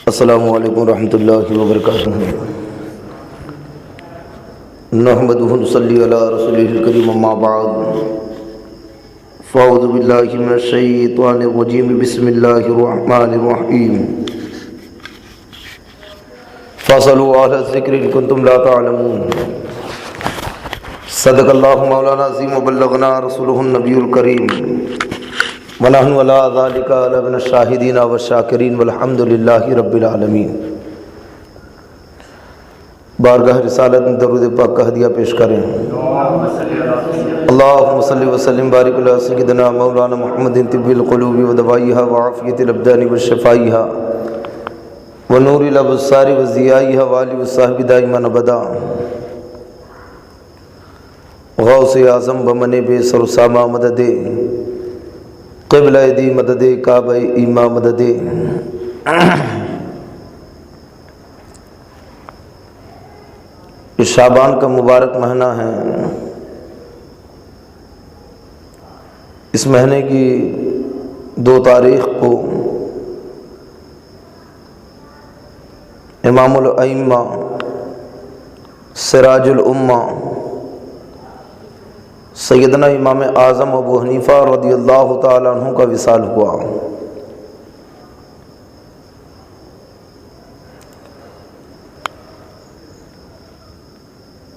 السلام علیکم ورحمۃ اللہ وبرکاتہ۔ نحمدہ ونصلی علی رسولہ الکریم، اما بعد فاعوذ باللہ من الشیطان الرجیم، بسم اللہ الرحمن الرحیم۔ فاسألوا اہل الذکر ان کنتم لا تعلمون۔ صدق اللہ مولانا عظیم وبلغنا رسولہ النبی الکریم، ونحن علی ذلک لمن الشاہدین والشاکرین والحمد للہ رب العالمین۔ بارگاہ رسالت میں درود پاک کا ہدیہ پیش کریں۔ اللہم صلی وسلم بارک علی سیدنا مولانا محمد طب القلوب ودوائیہا وعافیت الابدان وشفائیہا ونور الابصار وضیائیہا وآلہ وصحبہ دائما ابدا۔ غوث اعظم بمن بے سر ساما مدد، قبلہ دی مدد، کعبہ ایما مدد۔ اس شعبان کا مبارک مہینہ ہے۔ اس مہینے کی 2 تاریخ کو امام الائمہ سراج الامہ سیدنا امام اعظم ابو حنیفہ رضی اللہ تعالیٰ عنہ کا وصال ہوا۔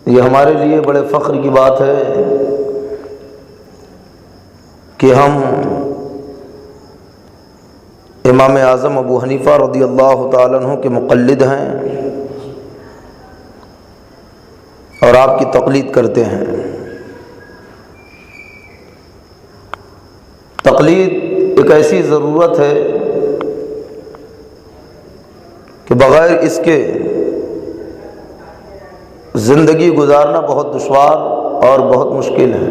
یہ ہمارے لیے بڑے فخر کی بات ہے کہ ہم امام اعظم ابو حنیفہ رضی اللہ تعالیٰ عنہ کے مقلد ہیں اور آپ کی تقلید کرتے ہیں۔ تقلید ایک ایسی ضرورت ہے کہ بغیر اس کے زندگی گزارنا بہت دشوار اور بہت مشکل ہے۔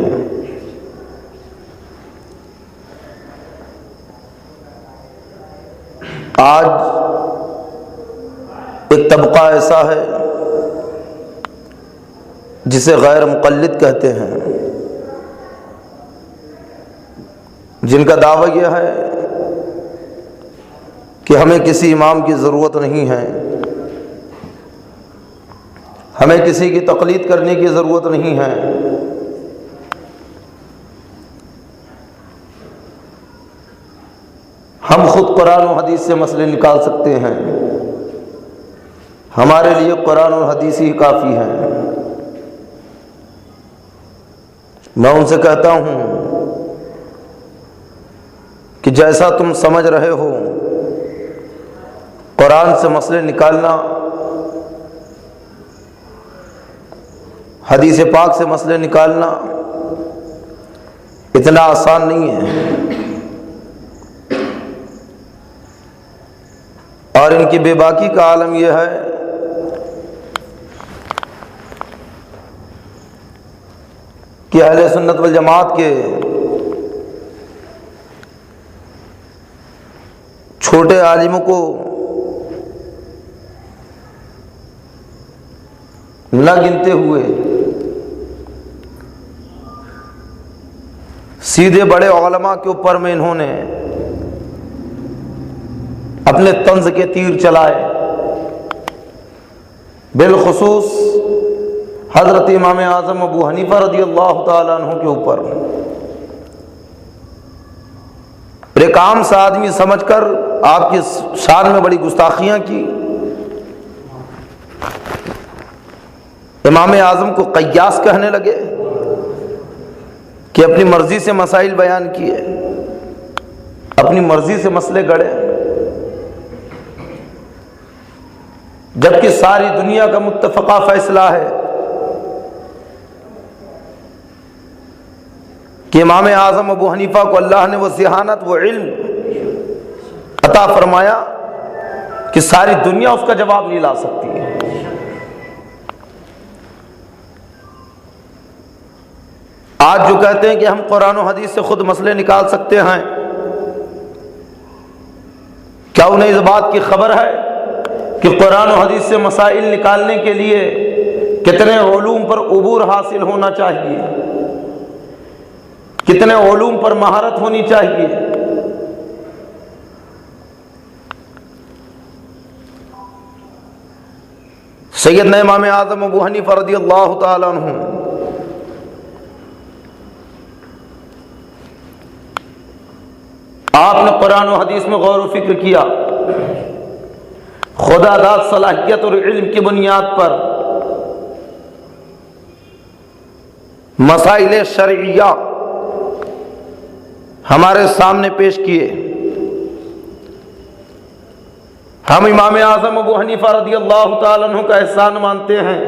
آج ایک طبقہ ایسا ہے جسے غیر مقلد کہتے ہیں، جن کا دعویٰ یہ ہے کہ ہمیں کسی امام کی ضرورت نہیں ہے، ہمیں کسی کی تقلید کرنے کی ضرورت نہیں ہے۔ ہم خود قرآن و حدیث سے مسئلے نکال سکتے ہیں، ہمارے لیے قرآن اور حدیث ہی کافی ہے۔ میں ان سے کہتا ہوں کہ جیسا تم سمجھ رہے ہو قرآن سے مسئلے نکالنا، حدیث پاک سے مسئلے نکالنا اتنا آسان نہیں ہے، اور ان کی بے باکی کا عالم یہ ہے کہ اہل سنت والجماعت کے چھوٹے عالموں کو نہ گنتے ہوئے سیدھے بڑے علماء کے اوپر میں انہوں نے اپنے طنز کے تیر چلائے، بالخصوص حضرت امام اعظم ابو حنیفہ رضی اللہ تعالیٰ عنہ کے اوپر۔ ایک عام سا آدمی سمجھ کر آپ کی شان میں بڑی گستاخیاں کی، امام اعظم کو قیاس کہنے لگے کہ اپنی مرضی سے مسائل بیان کیے، اپنی مرضی سے مسئلے گڑھے، جبکہ ساری دنیا کا متفقہ فیصلہ ہے کہ امام اعظم ابو حنیفہ کو اللہ نے وہ ذہانت، وہ علم عطا فرمایا کہ ساری دنیا اس کا جواب نہیں لا سکتی ہے۔ آج جو کہتے ہیں کہ ہم قرآن و حدیث سے خود مسئلے نکال سکتے ہیں، کیا انہیں اس بات کی خبر ہے کہ قرآن و حدیث سے مسائل نکالنے کے لیے کتنے علوم پر عبور حاصل ہونا چاہیے، کتنے علوم پر مہارت ہونی چاہیے؟ سیدنا امام اعظم ابو حنیفہ رضی اللہ تعالیٰ عنہ آپ نے قرآن و حدیث میں غور و فکر کیا، خدا داد صلاحیت اور علم کی بنیاد پر مسائل شرعیہ ہمارے سامنے پیش کیے۔ ہم امام اعظم ابو حنیفہ رضی اللہ تعالیٰ عنہ کا احسان مانتے ہیں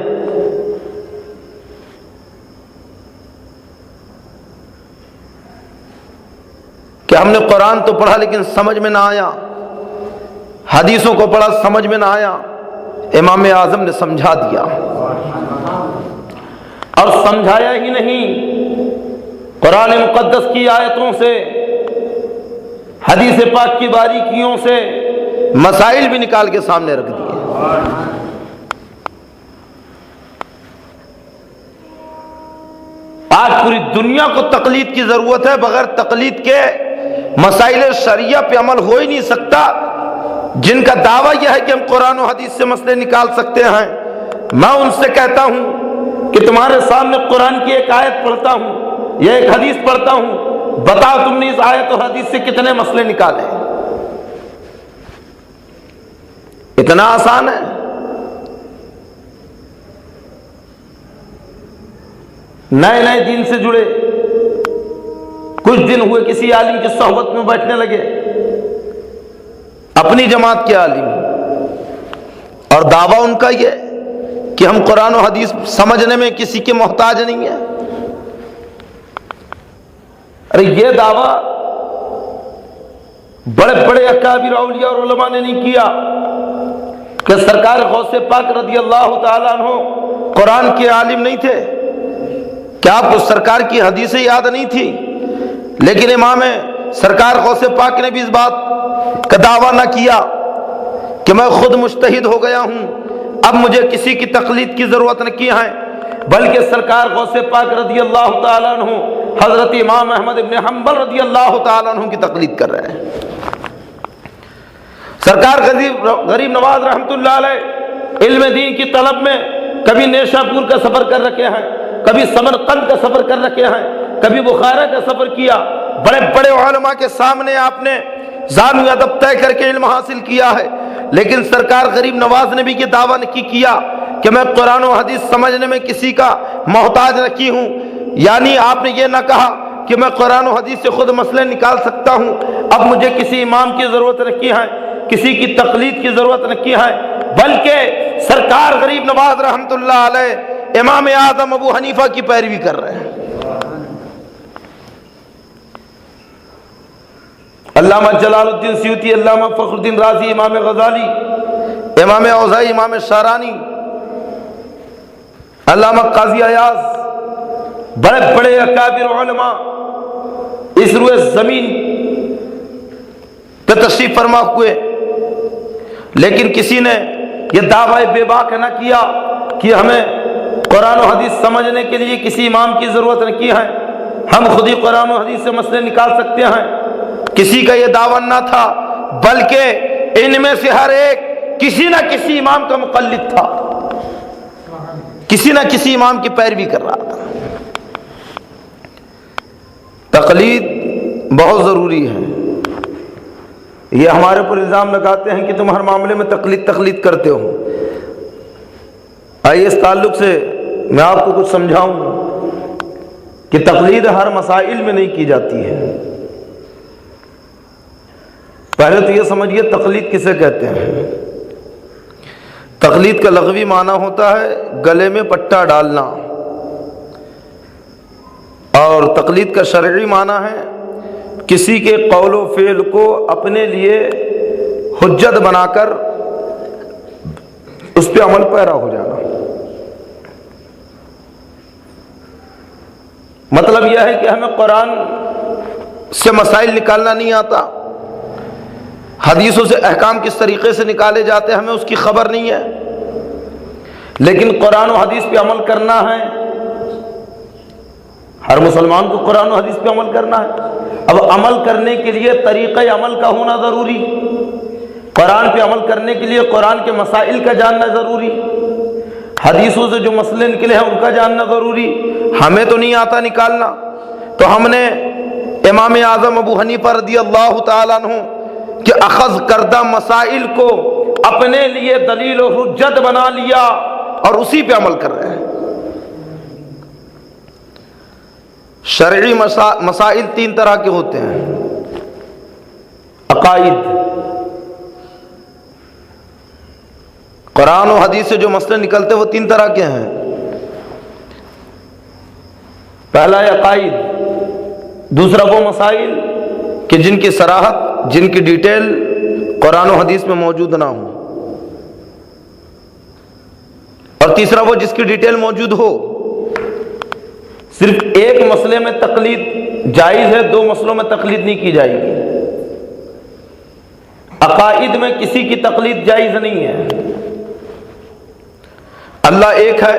کہ ہم نے قرآن تو پڑھا لیکن سمجھ میں نہ آیا، حدیثوں کو پڑھا سمجھ میں نہ آیا، امام اعظم نے سمجھا دیا، اور سمجھایا ہی نہیں، قرآن مقدس کی آیتوں سے، حدیث پاک کی باریکیوں سے مسائل بھی نکال کے سامنے رکھ دیے۔ آج پوری دنیا کو تقلید کی ضرورت ہے، بغیر تقلید کے مسائل شرعیہ پہ عمل ہو ہی نہیں سکتا۔ جن کا دعویٰ یہ ہے کہ ہم قرآن و حدیث سے مسئلے نکال سکتے ہیں، میں ان سے کہتا ہوں کہ تمہارے سامنے قرآن کی ایک آیت پڑھتا ہوں یا ایک حدیث پڑھتا ہوں، بتاؤ تم نے اس آیت اور حدیث سے کتنے مسئلے نکالے؟ اتنا آسان ہے؟ نئے نئے دین سے جڑے، کچھ دن ہوئے کسی عالم کی صحبت میں بیٹھنے لگے، اپنی جماعت کے عالم، اور دعویٰ ان کا یہ کہ ہم قرآن و حدیث سمجھنے میں کسی کے محتاج نہیں ہیں۔ ارے یہ دعویٰ بڑے بڑے اکابر اولیاء اور علماء نے نہیں کیا کہ سرکار غوث پاک رضی اللہ تعالیٰ عنہ قرآن کے عالم نہیں تھے؟ کیا آپ کو سرکار کی حدیثیں یاد نہیں تھی؟ لیکن امام سرکار غوث پاک نے بھی اس بات کا دعویٰ نہ کیا کہ میں خود مجتہد ہو گیا ہوں، اب مجھے کسی کی تقلید کی ضرورت نہ کی ہے، بلکہ سرکار غوث پاک رضی اللہ تعالیٰ عنہ حضرت امام احمد ابن حنبل رضی اللہ تعالیٰ عنہ کی تقلید کر رہے ہیں۔ سرکار غریب نواز رحمۃ اللہ علیہ علم دین کی طلب میں کبھی نیشا پور کا سفر کر رکھے ہیں، کبھی سمرقند کا سفر کر رکھے ہیں، کبھی بخارا کا سفر کیا، بڑے بڑے علماء کے سامنے آپ نے زانو ادب طے کر کے علم حاصل کیا ہے، لیکن سرکار غریب نواز نے بھی یہ دعویٰ نہیں کیا کہ میں قرآن و حدیث سمجھنے میں کسی کا محتاج نہ کی ہوں، یعنی آپ نے یہ نہ کہا کہ میں قرآن و حدیث سے خود مسئلے نکال سکتا ہوں، اب مجھے کسی امام کی ضرورت نہ کی ہے، کسی کی تقلید کی ضرورت نہ کی ہے، بلکہ سرکار غریب نواز رحمۃ اللہ علیہ امام اعظم ابو حنیفہ کی پیروی کر رہے ہیں۔ علامہ جلال الدین سیوطی، علامہ فخر الدین رازی، امام غزالی، امام اوزاعی، امام شارانی، علامہ قاضی ایاز، بڑے بڑے اکابر علماء اس روئے زمین پہ تشریف فرما ہوئے، لیکن کسی نے یہ دعوی بے باک نہ کیا کہ ہمیں قرآن و حدیث سمجھنے کے لیے کسی امام کی ضرورت نہ کی ہے، ہم خود ہی قرآن و حدیث سے مسئلے نکال سکتے ہیں۔ کسی کا یہ دعویٰ نہ تھا، بلکہ ان میں سے ہر ایک کسی نہ کسی امام کا مقلد تھا، کسی نہ کسی امام کی پیروی کر رہا تھا۔ تقلید بہت ضروری ہے۔ یہ ہمارے پر الزام لگاتے ہیں کہ تم ہر معاملے میں تقلید کرتے ہو۔ آئیے اس تعلق سے میں آپ کو کچھ سمجھاؤں کہ تقلید ہر مسائل میں نہیں کی جاتی ہے۔ پہلے تو یہ سمجھیے تقلید کسے کہتے ہیں۔ تقلید کا لغوی معنی ہوتا ہے گلے میں پٹا ڈالنا، اور تقلید کا شرعی معنی ہے کسی کے قول و فعل کو اپنے لیے حجت بنا کر اس پہ عمل پیرا ہو جانا۔ مطلب یہ ہے کہ ہمیں قرآن سے مسائل نکالنا نہیں آتا، حدیثوں سے احکام کس طریقے سے نکالے جاتے ہیں ہمیں اس کی خبر نہیں ہے، لیکن قرآن و حدیث پہ عمل کرنا ہے۔ ہر مسلمان کو قرآن و حدیث پہ عمل کرنا ہے۔ اب عمل کرنے کے لیے طریقہ عمل کا ہونا ضروری، قرآن پہ عمل کرنے کے لیے قرآن کے مسائل کا جاننا ضروری، حدیثوں سے جو مسئلے نکلے ہیں ان کا جاننا ضروری، ہمیں تو نہیں آتا نکالنا، تو ہم نے امام اعظم ابو حنیفہ رضی اللہ تعالیٰ عنہ کہ اخذ کردہ مسائل کو اپنے لیے دلیل و حجت بنا لیا اور اسی پہ عمل کر رہے ہیں۔ شرعی مسائل تین طرح کے ہوتے ہیں۔ عقائد، قرآن و حدیث سے جو مسئلے نکلتے وہ تین طرح کے ہیں۔ پہلا ہے عقائد، دوسرا وہ مسائل کہ جن کی صراحت، جن کی ڈیٹیل قرآن و حدیث میں موجود نہ ہو، اور تیسرا وہ جس کی ڈیٹیل موجود ہو۔ صرف ایک مسئلے میں تقلید جائز ہے، دو مسئلوں میں تقلید نہیں کی جائے گی۔ عقائد میں کسی کی تقلید جائز نہیں ہے۔ اللہ ایک ہے،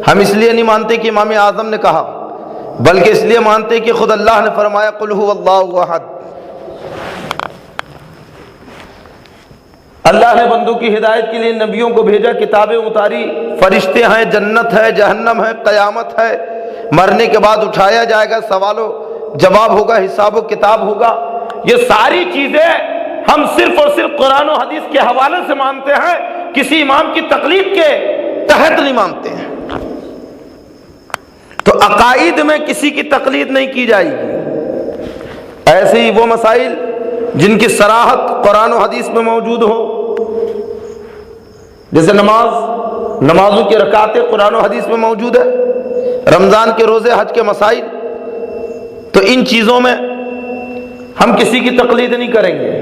ہم اس لیے نہیں مانتے کہ امام اعظم نے کہا، بلکہ اس لیے مانتے کہ خود اللہ نے فرمایا قل هو اللہ احد۔ اللہ نے بندوں کی ہدایت کے لیے نبیوں کو بھیجا، کتابیں اتاری، فرشتے ہیں، جنت ہے، جہنم ہے، قیامت ہے، مرنے کے بعد اٹھایا جائے گا، سوال و جواب ہوگا، حساب و کتاب ہوگا۔ یہ ساری چیزیں ہم صرف اور صرف قرآن و حدیث کے حوالے سے مانتے ہیں، کسی امام کی تقلید کے تحت نہیں مانتے ہیں۔ تو عقائد میں کسی کی تقلید نہیں کی جائے گی۔ ایسے ہی وہ مسائل جن کی صراحت قرآن و حدیث میں موجود ہو، جیسے نمازوں کی رکعتیں قرآن و حدیث میں موجود ہے، رمضان کے روزے، حج کے مسائل، تو ان چیزوں میں ہم کسی کی تقلید نہیں کریں گے۔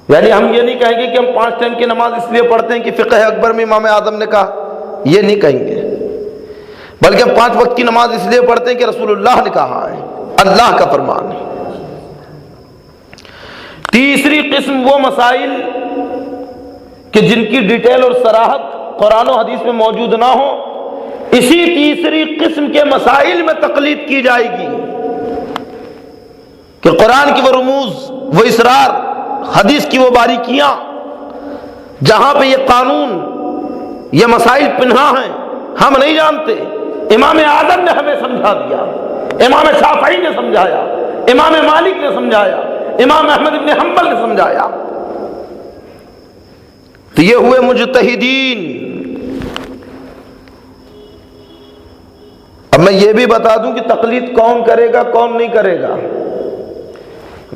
یعنی ہم یہ نہیں کہیں گے کہ ہم 5 ٹائم کی نماز اس لیے پڑھتے ہیں کہ فقہ اکبر میں امام اعظم نے کہا، یہ نہیں کہیں گے، بلکہ ہم 5 وقت کی نماز اس لیے پڑھتے ہیں کہ رسول اللہ نے کہا ہے، اللہ کا فرمان ہے۔ تیسری قسم وہ مسائل کہ جن کی ڈیٹیل اور صراحت قرآن و حدیث میں موجود نہ ہو، اسی تیسری قسم کے مسائل میں تقلید کی جائے گی کہ قرآن کی وہ رموز، وہ اسرار، حدیث کی وہ باریکیاں، جہاں پہ یہ قانون، یہ مسائل پنہا ہیں، ہم نہیں جانتے، امام اعظم نے ہمیں سمجھا دیا، امام شافعی نے سمجھایا، امام مالک نے سمجھایا، امام احمد بن حنبل نے سمجھایا۔ تو یہ ہوئے مجتہدین۔ اب میں یہ بھی بتا دوں کہ تقلید کون کرے گا، کون نہیں کرے گا۔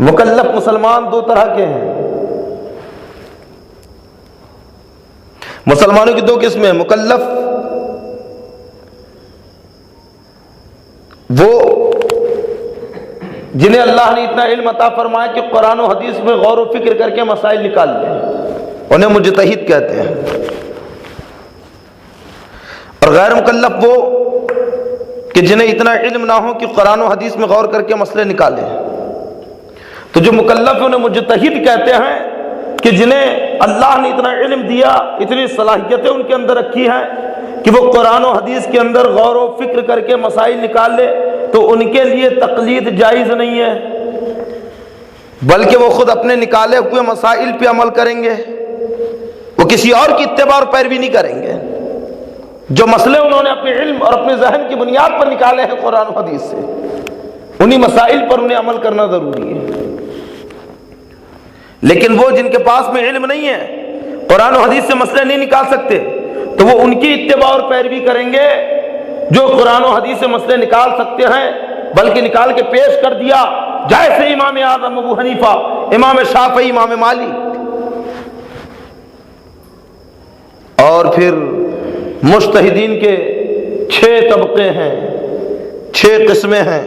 مکلف مسلمان 2 طرح کے ہیں۔ مسلمانوں کی 2 قسمیں ہیں۔ مکلف وہ جنہیں اللہ نے اتنا علم عطا فرمایا کہ قرآن و حدیث میں غور و فکر کر کے مسائل نکال لیں، انہیں مجتہد کہتے ہیں۔ اور غیر مکلف وہ کہ جنہیں اتنا علم نہ ہو کہ قرآن و حدیث میں غور کر کے مسئلے نکالیں۔ تو جو مکلف ہیں انہیں مجتہد کہتے ہیں کہ جنہیں اللہ نے اتنا علم دیا، اتنی صلاحیتیں ان کے اندر رکھی ہیں کہ وہ قرآن و حدیث کے اندر غور و فکر کر کے مسائل نکال لے، تو ان کے لیے تقلید جائز نہیں ہے، بلکہ وہ خود اپنے نکالے ہوئے مسائل پہ عمل کریں گے، وہ کسی اور کی اتباع اور پیروی نہیں کریں گے۔ جو مسئلے انہوں نے اپنے علم اور اپنے ذہن کی بنیاد پر نکالے ہیں قرآن و حدیث سے، انہی مسائل پر انہیں عمل کرنا ضروری ہے۔ لیکن وہ جن کے پاس میں علم نہیں ہے، قرآن و حدیث سے مسئلے نہیں نکال سکتے، تو وہ ان کی اتباع اور پیروی کریں گے جو قرآن و حدیث سے مسئلے نکال سکتے ہیں، بلکہ نکال کے پیش کر دیا، جیسے امام اعظم ابو حنیفہ، امام شافعی، امام مالک۔ اور پھر مجتہدین کے 6 طبقے ہیں، 6 قسمیں ہیں۔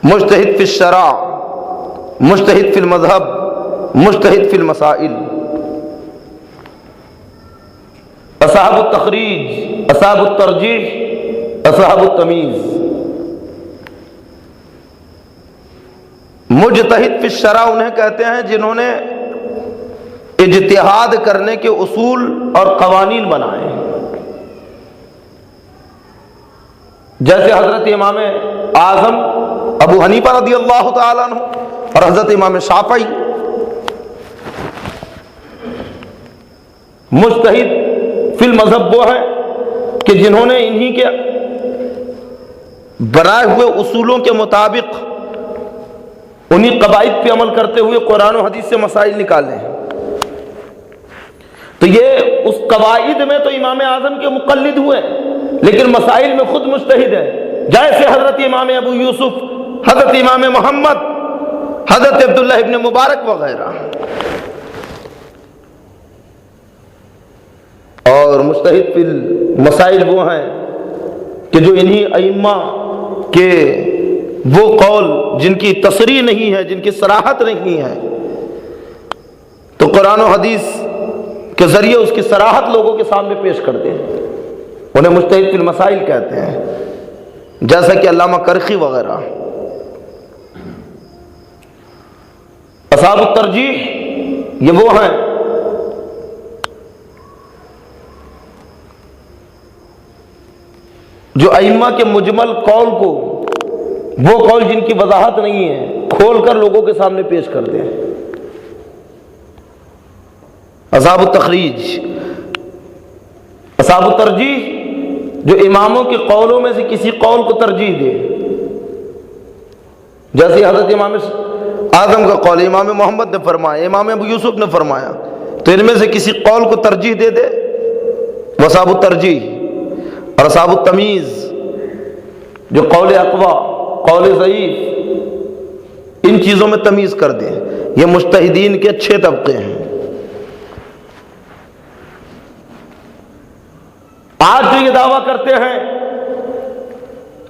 مجتہد فی الشرع، مجتہد فی المذہب، مجتہد فی المسائل، اصحاب التخریج، اصحاب الترجیح، اصحاب التمیز۔ مجتہد فی الشرع انہیں کہتے ہیں جنہوں نے اجتہاد کرنے کے اصول اور قوانین بنائے، جیسے حضرت امام اعظم ابو حنیفہ رضی اللہ تعالیٰ عنہ اور حضرت امام شافعی۔ مجتہد فی المذہب وہ ہے کہ جنہوں نے انہی کے بنائے ہوئے اصولوں کے مطابق انہی قواعد پہ عمل کرتے ہوئے قرآن و حدیث سے مسائل نکالے ہیں. تو یہ اس قواعد میں تو امام اعظم کے مقلد ہوئے لیکن مسائل میں خود مجتہد ہے. جیسے حضرت امام ابو یوسف، حضرت امام محمد، حضرت عبداللہ ابن مبارک وغیرہ. اور مجتہد فی المسائل وہ ہیں کہ جو انہی ائمہ کے وہ قول جن کی تصریح نہیں ہے، جن کی صراحت نہیں ہے، تو قرآن و حدیث کے ذریعے اس کی صراحت لوگوں کے سامنے پیش کرتے ہیں، انہیں مجتہد فی المسائل کہتے ہیں. جیسا کہ علامہ کرخی وغیرہ. اصحاب الترجیح یہ وہ ہیں جو ائمہ کے مجمل قول کو، وہ قول جن کی وضاحت نہیں ہے، کھول کر لوگوں کے سامنے پیش کرتے ہیں. اصحاب التخریج. اصحاب الترجیح جو اماموں کے قولوں میں سے کسی قول کو ترجیح دے، جیسے حضرت امام اعظم کا قول امام محمد نے فرمایا، امام ابو یوسف نے فرمایا، تو ان میں سے کسی قول کو ترجیح دے دے، وہ اصحاب الترجیح. اور اصحاب التمیز جو قول اقوی، قول ضعیف، ان چیزوں میں تمیز کر دیں، یہ مجتہدین کے 6 طبقے ہیں. آج جو یہ دعویٰ کرتے ہیں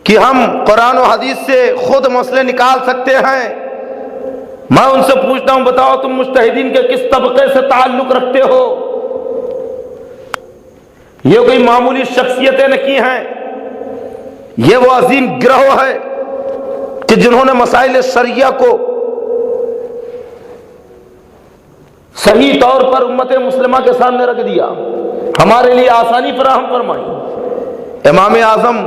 کہ ہم قرآن و حدیث سے خود مسئلے نکال سکتے ہیں، میں ان سے پوچھتا ہوں بتاؤ تم مجتہدین کے کس طبقے سے تعلق رکھتے ہو؟ یہ کوئی معمولی شخصیتیں نہیں ہیں، یہ وہ عظیم گروہ ہے کہ جنہوں نے مسائل شرعیہ کو صحیح طور پر امت مسلمہ کے سامنے رکھ دیا، ہمارے لیے آسانی فراہم فرمائی. امام اعظم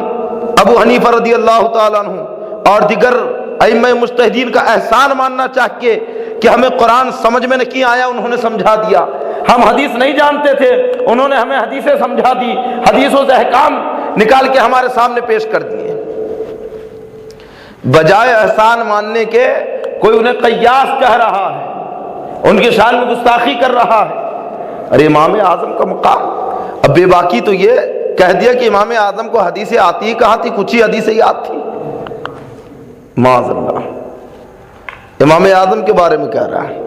ابو حنیفہ رضی اللہ تعالیٰ عنہ اور دیگر ائمہ مجتہدین کا احسان ماننا چاہیے کہ ہمیں قرآن سمجھ میں نہیں آیا، انہوں نے سمجھا دیا. ہم حدیث نہیں جانتے تھے، انہوں نے ہمیں حدیثیں سمجھا دی، حدیثوں سے احکام نکال کے ہمارے سامنے پیش کر دیے. بجائے احسان ماننے کے کوئی انہیں قیاس کہہ رہا ہے، ان کی شان میں گستاخی کر رہا ہے. ارے امام اعظم کا مقام، اب بے باکی تو یہ کہہ دیا کہ امام اعظم کو حدیثیں آتی کہاں تھی، کچھ ہی حدیثیں یاد تھی. معاذ اللہ، امام اعظم کے بارے میں کہہ رہا ہے.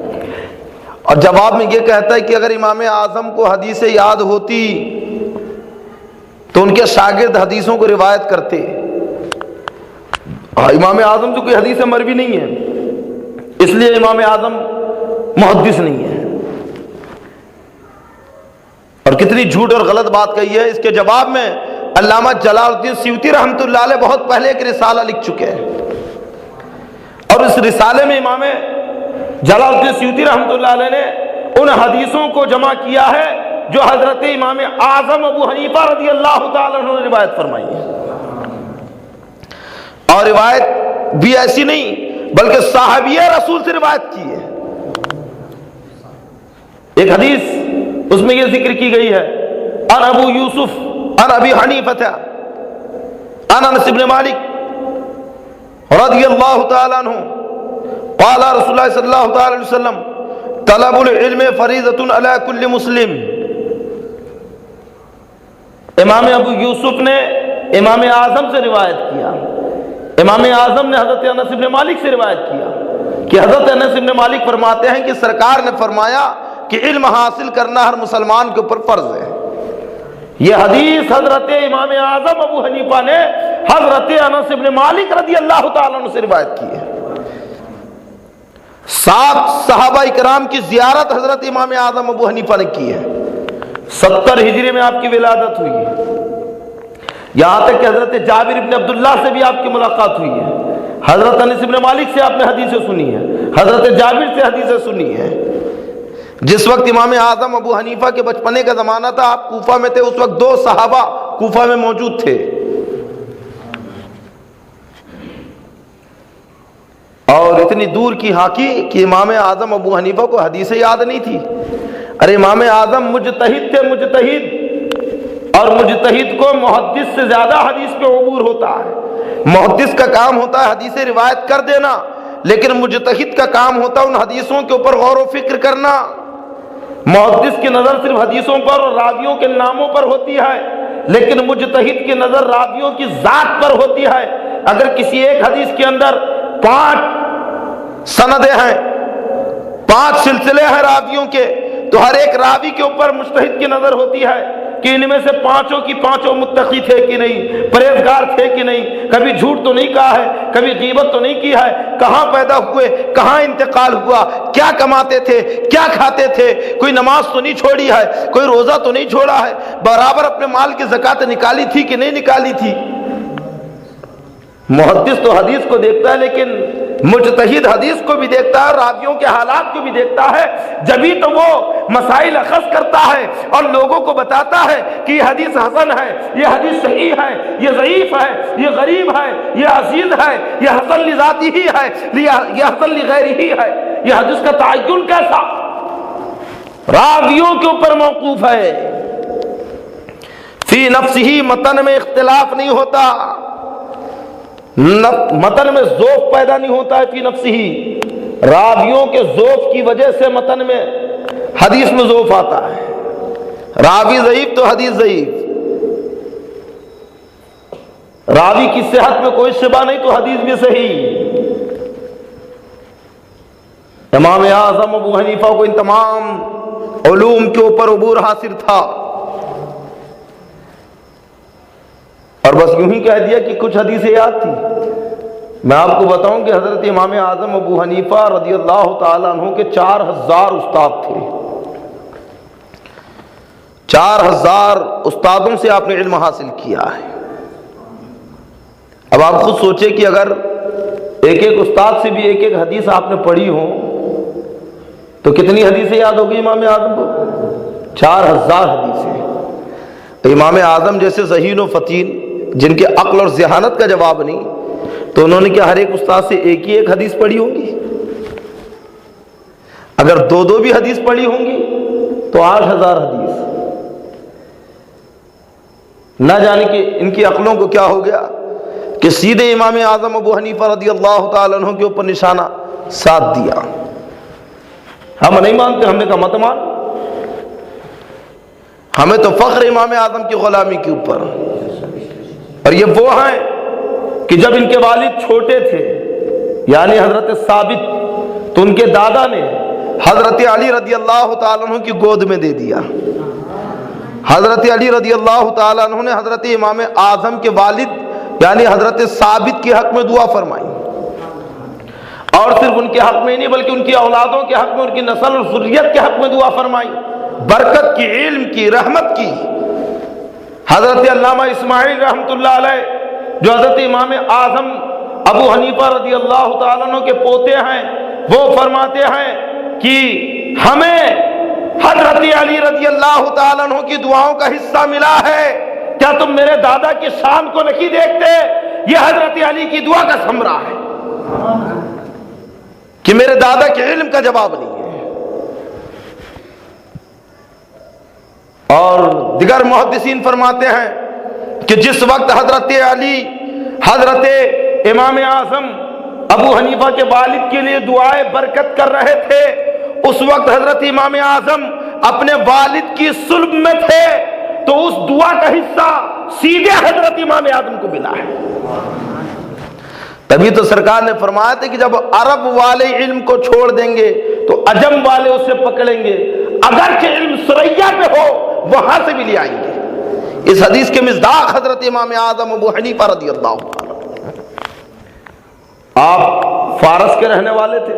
اور جواب میں یہ کہتا ہے کہ اگر امام اعظم کو حدیثیں یاد ہوتی تو ان کے شاگرد حدیثوں کو روایت کرتے. امام اعظم تو کوئی حدیث مروی نہیں ہے، اس لیے امام اعظم محدث نہیں ہے. اور کتنی جھوٹ اور غلط بات کہی ہے. اس کے جواب میں علامہ جلال الدین سیوطی رحمۃ اللہ علیہ بہت پہلے ایک رسالہ لکھ چکے ہیں، اور اس رسالے میں امام جلال الدین سیوطی رحمۃ اللہ علیہ نے ان حدیثوں کو جمع کیا ہے جو حضرت امام اعظم ابو حنیفہ رضی اللہ تعالیٰ عنہ نے روایت فرمائی ہے. اور روایت بھی ایسی نہیں بلکہ صحابی رسول سے روایت کی ہے. ایک حدیث اس میں یہ ذکر کی گئی ہے، ان ابو یوسف ان ابی حنیفہ ان انس بن مالک رضی اللہ تعالیٰ عنہ قال رسول اللہ صلی اللہ تعالی علیہ وسلم طلب العلم فریضۃ علی کل مسلم. امام ابو یوسف نے امام اعظم سے روایت کیا، امام اعظم نے حضرت انس بن مالک سے روایت کیا کہ حضرت انس بن مالک فرماتے ہیں کہ سرکار نے فرمایا کہ علم حاصل کرنا ہر مسلمان کے اوپر فرض ہے. یہ حدیث حضرت امام اعظم ابو حنیفہ نے حضرت انس بن مالک رضی اللہ تعالیٰ عنہ سے روایت کی ہے. 7 صحابہ اکرام کی زیارت حضرت امام اعظم ابو حنیفہ نے کی ہے. 70 ہجری میں آپ کی ولادت ہوئی ہے. یہاں تک کہ حضرت جابر بن عبداللہ سے بھی آپ کی ملاقات ہوئی ہے. حضرت انس بن مالک سے آپ نے حدیثیں سنی ہے، حضرت جابر سے حدیثیں سنی ہے. جس وقت امام اعظم ابو حنیفہ کے بچپنے کا زمانہ تھا، آپ کوفہ میں تھے، اس وقت 2 صحابہ کوفہ میں موجود تھے. اور اتنی دور کی ہاکی کہ امام اعظم ابو حنیفہ کو حدیثیں یاد نہیں تھی. ارے امام اعظم مجتہد تھے، مجتہد، اور مجتہد کو محدث سے زیادہ حدیث پہ عبور ہوتا ہے۔ محدث کا کام ہوتا ہے حدیث روایت کر دینا، لیکن مجتہد کا کام ہوتا ہے ان حدیثوں کے اوپر غور و فکر کرنا۔ محدث کی نظر صرف حدیثوں پر اور راویوں کے ناموں پر ہوتی ہے، لیکن مجتہد کی نظر راویوں کی ذات پر ہوتی ہے۔ اگر کسی ایک حدیث کے اندر 5 سندیں ہیں، 5 سلسلے ہیں راویوں کے، تو ہر ایک راوی کے اوپر مجتہد کی نظر ہوتی ہے کہ ان میں سے 5 کی 5 متقی تھے کہ نہیں، پرہیزگار تھے کہ نہیں، کبھی جھوٹ تو نہیں کہا ہے، کبھی غیبت تو نہیں کی ہے، کہاں پیدا ہوئے، کہاں انتقال ہوا، کیا کماتے تھے، کیا کھاتے تھے، کوئی نماز تو نہیں چھوڑی ہے، کوئی روزہ تو نہیں چھوڑا ہے، برابر اپنے مال کی زکات نکالی تھی کہ نہیں نکالی تھی۔ محدث تو حدیث کو دیکھتا ہے، لیکن مجتہد حدیث کو بھی دیکھتا ہے، راویوں کے حالات کو بھی دیکھتا ہے، جبھی تو وہ مسائل اخذ کرتا ہے اور لوگوں کو بتاتا ہے کہ یہ حدیث حسن ہے، یہ حدیث صحیح ہے، یہ ضعیف ہے، یہ غریب ہے، یہ عزیز ہے، یہ حسن لذاتی ہی ہے، یہ حسن لغیرہ ہی ہے۔ یہ حدیث کا تعین کیسا؟ راویوں کے اوپر موقوف ہے۔ فی نفسہ، متن میں اختلاف نہیں ہوتا، متن میں ذوف پیدا نہیں ہوتا ہے، فی نفسہ ہی راویوں کے ذوف کی وجہ سے متن میں حدیث میں ذوف آتا ہے۔ راوی ضعیف تو حدیث ضعیف، راوی کی صحت میں کوئی شبہ نہیں تو حدیث بھی صحیح۔ امام اعظم ابو حنیفہ کو ان تمام علوم کے اوپر عبور حاصل تھا، اور بس یوں ہی کہہ دیا کہ کچھ حدیثیں یاد تھی۔ میں آپ کو بتاؤں کہ حضرت امام اعظم ابو حنیفہ رضی اللہ تعالیٰ عنہ کے 4000 استاد تھے۔ 4000 استادوں سے آپ نے علم حاصل کیا ہے۔ اب آپ خود سوچیں کہ اگر ایک ایک استاد سے بھی ایک ایک حدیث آپ نے پڑھی ہو تو کتنی حدیثیں یاد ہوگی امام اعظم کو؟ 4000 حدیثیں۔ امام اعظم جیسے ذہین و فتین جن کے عقل اور ذہانت کا جواب نہیں، تو انہوں نے کیا ہر ایک استاد سے ایک ہی ایک حدیث پڑھی ہوں گی؟ اگر 2 بھی حدیث پڑھی ہوں گی تو 8000 حدیث۔ نہ جانے کہ ان کی عقلوں کو کیا ہو گیا کہ سیدھے امام اعظم ابو حنیفہ رضی اللہ تعالیٰ عنہ کے اوپر نشانہ ساتھ دیا۔ ہم نہیں مانتے، ہم نے کہا مت مان، ہمیں تو فخر امام اعظم کی غلامی کے اوپر۔ اور یہ وہ ہیں کہ جب ان کے والد چھوٹے تھے، یعنی حضرت ثابت، تو ان کے دادا نے حضرت علی رضی اللہ تعالیٰ عنہ کی گود میں دے دیا۔ حضرت علی رضی اللہ تعالیٰ عنہ نے حضرت امام اعظم کے والد یعنی حضرت ثابت کے حق میں دعا فرمائی، اور صرف ان کے حق میں نہیں بلکہ ان کی اولادوں کے حق میں، ان کی نسل اور ذریت کے حق میں دعا فرمائی، برکت کی، علم کی، رحمت کی۔ حضرت علامہ اسماعیل رحمۃ اللہ علیہ جو حضرت امام اعظم ابو حنیفہ رضی اللہ تعالیٰ عنہ کے پوتے ہیں، وہ فرماتے ہیں کہ ہمیں حضرت علی رضی اللہ تعالیٰ عنہ کی دعاؤں کا حصہ ملا ہے، کیا تم میرے دادا کی شان کو نہیں دیکھتے؟ یہ حضرت علی کی دعا کا ثمرہ ہے کہ میرے دادا کے علم کا جواب نہیں ہے۔ اور دیگر محدثین فرماتے ہیں کہ جس وقت حضرت علی حضرت امام اعظم ابو حنیفہ کے والد کے لیے دعائے برکت کر رہے تھے، اس وقت حضرت امام اعظم اپنے والد کی صلب میں تھے، تو اس دعا کا حصہ سیدھے حضرت امام اعظم کو ملا ہے۔ تبھی تو سرکار نے فرمایا تھا کہ جب عرب والے علم کو چھوڑ دیں گے تو عجم والے اسے پکڑیں گے، اگرچہ علم سریا پہ ہو وہاں سے بھی لے آئیں گے۔ اس حدیث کے مصداق حضرت امام اعظم ابو حنیفہ رضی اللہ عنہ۔ آپ فارس کے رہنے والے تھے،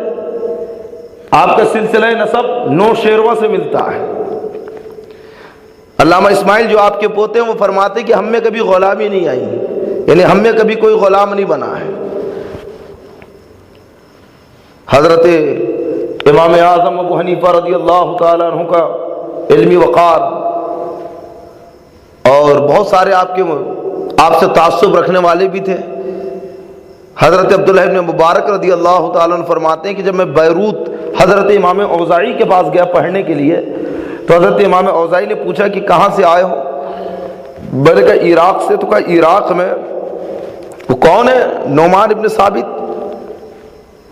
آپ کا سلسلہ نسب 9 شیرواں سے ملتا ہے۔ علامہ اسماعیل جو آپ کے پوتے ہیں وہ فرماتے کہ ہم میں کبھی غلامی نہیں آئی، یعنی ہم میں کبھی کوئی غلام نہیں بنا ہے۔ حضرت امام اعظم ابو حنیفہ رضی اللہ تعالیٰ عنہ کا علمی وقار، اور بہت سارے آپ سے تعصب رکھنے والے بھی تھے۔ حضرت عبداللہ ابن مبارک رضی اللہ تعالیٰ عنہ فرماتے ہیں کہ جب میں بیروت حضرت امام اوزاعی کے پاس گیا پڑھنے کے لیے، تو حضرت امام اوزائی نے پوچھا کہ کہاں سے آئے ہو؟ میں نے کہا عراق سے۔ تو کہا عراق میں وہ کون ہے؟ نعمان ابن ثابت۔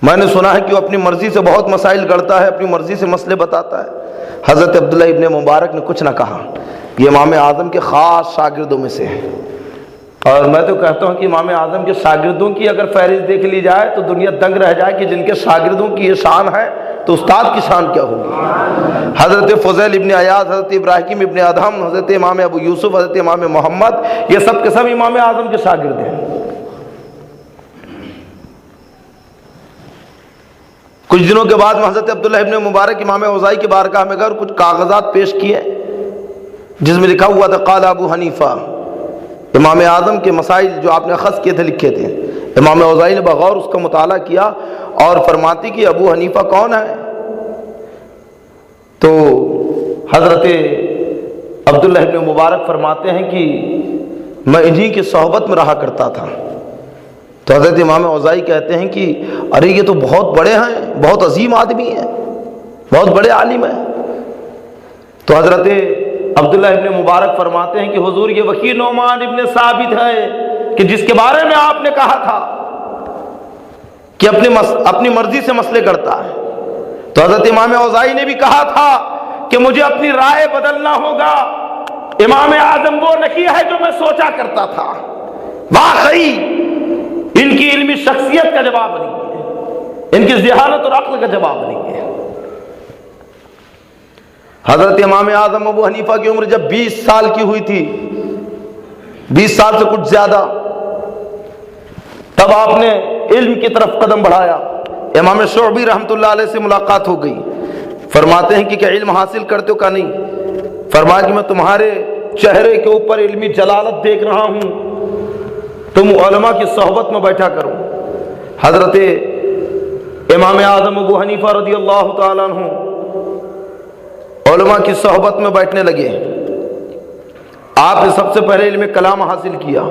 میں نے سنا ہے کہ وہ اپنی مرضی سے بہت مسائل گڑتا ہے، اپنی مرضی سے مسئلے بتاتا ہے۔ حضرت عبداللہ ابن مبارک نے کچھ نہ کہا، یہ امام اعظم کے خاص شاگردوں میں سے ہے۔ اور میں تو کہتا ہوں کہ امام اعظم کے شاگردوں کی اگر فہرست دیکھ لی جائے تو دنیا دنگ رہ جائے کہ جن کے شاگردوں کی یہ شان ہے تو استاد کی شان کیا ہوگی۔ حضرت فضیل ابن عیاض، حضرت ابراہیم ابن ادہم، حضرت امام ابو یوسف، حضرت امام محمد، یہ سب کے سب امام اعظم کے شاگرد ہیں۔ کچھ دنوں کے بعد میں حضرت عبداللہ ابن مبارک امام اوزائی کی بارگاہ میں گئے اور کچھ کاغذات پیش کیے جس میں لکھا ہوا تھا قال ابو حنیفہ، امام اعظم کے مسائل جو آپ نے اخذ کیے تھے لکھے تھے۔ امام اوزائی نے بغور اس کا مطالعہ کیا اور فرماتی کہ ابو حنیفہ کون ہے؟ تو حضرت عبداللہ ابن مبارک فرماتے ہیں کہ میں انہی کی صحبت میں رہا کرتا تھا۔ تو حضرت امام اوزائی کہتے ہیں کہ ارے یہ تو بہت بڑے ہیں، بہت عظیم آدمی ہیں، بہت بڑے عالم ہیں۔ تو حضرت عبداللہ ابن مبارک فرماتے ہیں کہ حضور یہ وہی نعمان ابن ثابت ہے کہ جس کے بارے میں آپ نے کہا تھا کہ اپنی مرضی سے مسئلے کرتا ہے۔ تو حضرت امام اوزائی نے بھی کہا تھا کہ مجھے اپنی رائے بدلنا ہوگا، امام اعظم وہ نہیں ہے جو میں سوچا کرتا تھا۔ واقعی ان کی علمی شخصیت کا جواب نہیں ہے، ان کی ذہانت اور عقل کا جواب نہیں ہے۔ حضرت امام اعظم ابو حنیفہ کی عمر جب 20 سال کی ہوئی تھی، 20 سال سے کچھ زیادہ، تب آپ نے علم کی طرف قدم بڑھایا۔ امام شعبی رحمۃ اللہ علیہ سے ملاقات ہو گئی۔ فرماتے ہیں کہ کیا علم حاصل کرتے ہو؟ کا نہیں۔ فرمایا کہ میں تمہارے چہرے کے اوپر علمی جلالت دیکھ رہا ہوں، تم علماء کی صحبت میں بیٹھا کرو۔ حضرت امام اعظم ابو حنیفہ رضی اللہ تعالیٰ عنہ علماء کی صحبت میں بیٹھنے لگے۔ آپ نے سب سے پہلے علم کلام حاصل کیا۔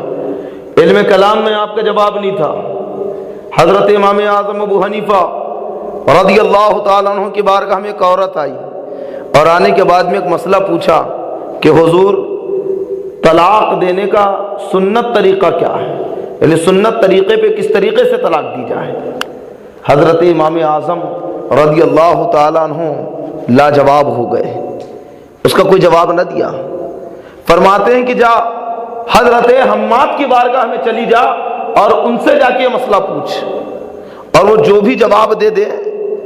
علم کلام میں آپ کا جواب نہیں تھا۔ حضرت امام اعظم ابو حنیفہ رضی اللہ تعالیٰ عنہ کی بارگاہ میں ایک عورت آئی اور آنے کے بعد میں ایک مسئلہ پوچھا کہ حضور طلاق دینے کا سنت طریقہ کیا ہے، یعنی سنت طریقے پہ کس طریقے سے طلاق دی جائے۔ حضرت امام اعظم رضی اللہ تعالیٰ عنہ لاجواب ہو گئے، اس کا کوئی جواب نہ دیا۔ فرماتے ہیں کہ جا حضرت حماد کی بارگاہ میں چلی جا اور ان سے جا کے یہ مسئلہ پوچھ، اور وہ جو بھی جواب دے دے